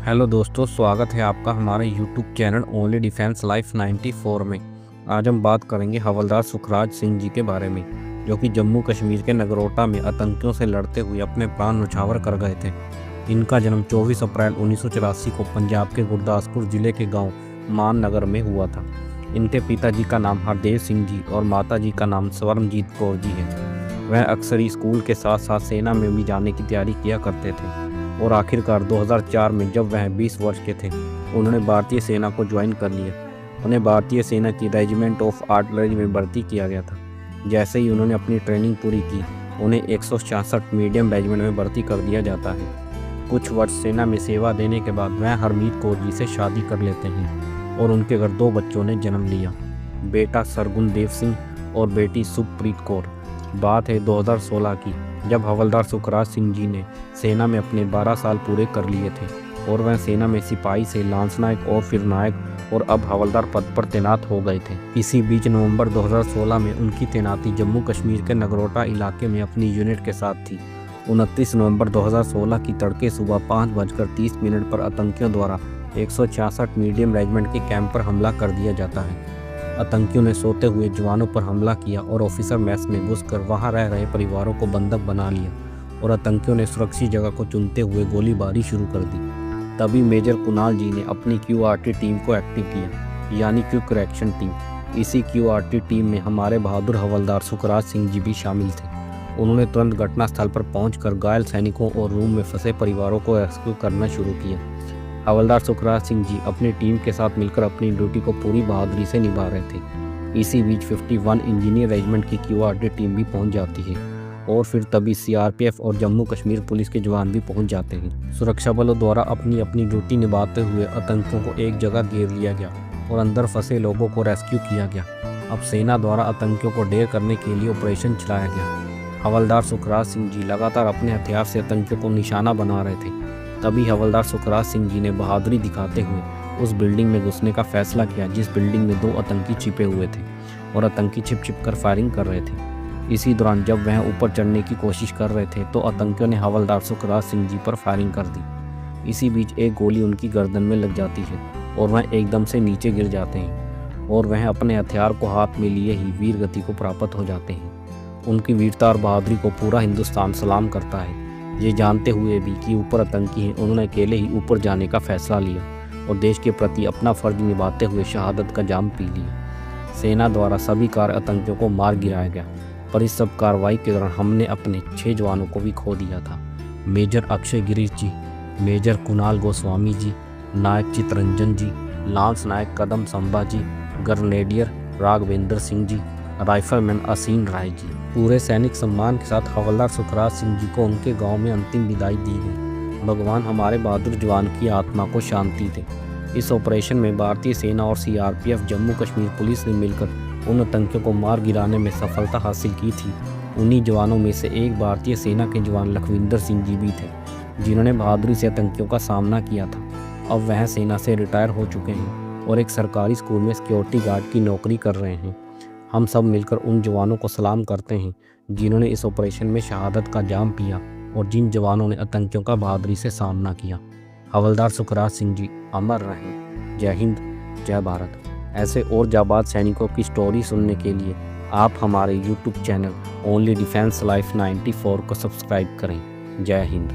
Hello दोस्तों, स्वागत है आपका हमारे YouTube channel only defence life 94 में। आज हम बात करेंगे हवलदार सुखराज सिंह जी के बारे में, जो कि जम्मू कश्मीर के नगरोटा में आतंकियों से लड़ते हुए अपने प्राण न्यौछावर कर गए थे। इनका जन्म 24 अप्रैल 1984 को पंजाब के गुरदासपुर जिले के गांव मान नगर में हुआ था। इनके पिताजी का नाम हरदेव सिंह जी और माताजी का नाम स्वर्णजीत कौर जी है। वह अक्सर ही स्कूल के साथ साथ सेना में भी जाने की तैयारी किया करते थे और आखिरकार 2004 में जब वह 20 वर्ष के थे, उन्होंने भारतीय सेना को ज्वाइन कर लिया। उन्हें भारतीय सेना की रेजिमेंट ऑफ आर्टिलरी में भर्ती किया गया था। जैसे ही उन्होंने अपनी ट्रेनिंग पूरी की, उन्हें 166 मीडियम रेजिमेंट में भर्ती कर दिया जाता है। कुछ वर्ष सेना में सेवा देने के बाद वह हरमीत कौर जी से शादी कर लेते हैं और उनके घर 2 बच्चों ने जन्म लिया, बेटा सरगुन देव सिंह और बेटी सुखप्रीत कौर। बात है 2016 की, जब हवलदार सुखराज सिंह जी ने सेना में अपने 12 साल पूरे कर लिए थे और वह सेना में सिपाही से लांसनायक और फिर नायक और अब हवलदार पद पर तैनात हो गए थे। इसी बीच नवंबर 2016 में उनकी तैनाती जम्मू कश्मीर के नगरोटा इलाके में अपनी यूनिट के साथ थी। 29 नवंबर 2016 की तड़के सुबह 5:30 पर आतंकियों द्वारा 166 मीडियम रेजिमेंट के कैंप पर हमला कर दिया जाता है। आतंकियों ने सोते हुए जवानों पर हमला किया और ऑफिसर मेस में घुसकर वहां रह रहे परिवारों को बंधक बना लिया और आतंकियों ने सुरक्षित जगह को चुनते हुए गोलीबारी शुरू कर दी। तभी मेजर कुणाल जी ने अपनी QRT टीम को एक्टिव किया, यानी क्विक रिएक्शन टीम। इसी QRT टीम में हमारे बहादुर हवलदार सुखराज सिंह जी भी शामिल थे। उन्होंने तुरंत घटनास्थल पर पहुंचकर घायल सैनिकों और रूम में फंसे परिवारों को रेस्क्यू करना शुरू किया। हवलदार सुखराज सिंह जी अपनी टीम के साथ मिलकर अपनी ड्यूटी को पूरी बहादुरी से निभा रहे थे। इसी बीच 51 इंजीनियर रेजिमेंट की QRT टीम भी पहुंच जाती है और फिर तभी CRPF और जम्मू कश्मीर पुलिस के जवान भी पहुंच जाते हैं। सुरक्षा बलों द्वारा अपनी अपनी ड्यूटी निभाते हुए आतंकियों को एक जगह घेर लिया गया और अंदर फंसे लोगों को रेस्क्यू किया गया। अब सेना द्वारा आतंकियों को ढेर करने के लिए ऑपरेशन चलाया गया। हवलदार सुखराज सिंह जी लगातार अपने हथियार से आतंकियों को निशाना बना रहे थे। तभी हवलदार सुखराज सिंह जी ने बहादुरी दिखाते हुए उस बिल्डिंग में घुसने का फैसला किया जिस बिल्डिंग में 2 आतंकी छिपे हुए थे और आतंकी छिप कर फायरिंग कर रहे थे। इसी दौरान जब वह ऊपर चढ़ने की कोशिश कर रहे थे तो आतंकियों ने हवलदार सुखराज सिंह जी पर फायरिंग कर दी। इसी बीच एक गोली उनकी गर्दन में लग जाती है और वह एकदम से नीचे गिर जाते हैं और वह अपने हथियार को हाथ में लिए ही वीर गति को प्राप्त हो जाते हैं। उनकी वीरता और बहादुरी को पूरा हिंदुस्तान सलाम करता है। ये जानते हुए भी कि ऊपर आतंकी हैं, उन्होंने अकेले ही ऊपर जाने का फैसला लिया और देश के प्रति अपना फर्ज निभाते हुए शहादत का जाम पी लिया। सेना द्वारा सभी कार आतंकियों को मार गिराया गया, पर इस सब कार्रवाई के दौरान हमने अपने 6 जवानों को भी खो दिया था। मेजर अक्षय गिरीश जी, मेजर कुणाल गोस्वामी जी, नायक चितरंजन जी, लांस नायक कदम संभा जी, ग्रेनेडियर राघवेंद्र सिंह जी, राइफलमैन असीन राय जी। पूरे सैनिक सम्मान के साथ हवलदार सुखराज सिंह जी को उनके गांव में अंतिम विदाई दी गई। भगवान हमारे बहादुर जवान की आत्मा को शांति दे। इस ऑपरेशन में भारतीय सेना और CRPF जम्मू कश्मीर पुलिस ने मिलकर उन आतंकियों को मार गिराने में सफलता हासिल की थी। उन्हीं जवानों में से एक भारतीय सेना के जवान लखविंदर सिंह जी भी थे, जिन्होंने बहादुरी से आतंकियों का सामना किया था। अब वह सेना से रिटायर हो चुके हैं और एक सरकारी स्कूल में सिक्योरिटी गार्ड की नौकरी कर रहे हैं। हम सब मिलकर उन जवानों को सलाम करते हैं जिन्होंने इस ऑपरेशन में शहादत का जाम पिया और जिन जवानों ने आतंकियों का बहादुरी से सामना किया। हवलदार सुखराज सिंह जी अमर रहें। जय हिंद, जय भारत। ऐसे और जाबाज सैनिकों की स्टोरी सुनने के लिए आप हमारे YouTube channel only defence life 94 को सब्सक्राइब करें। जय हिंद।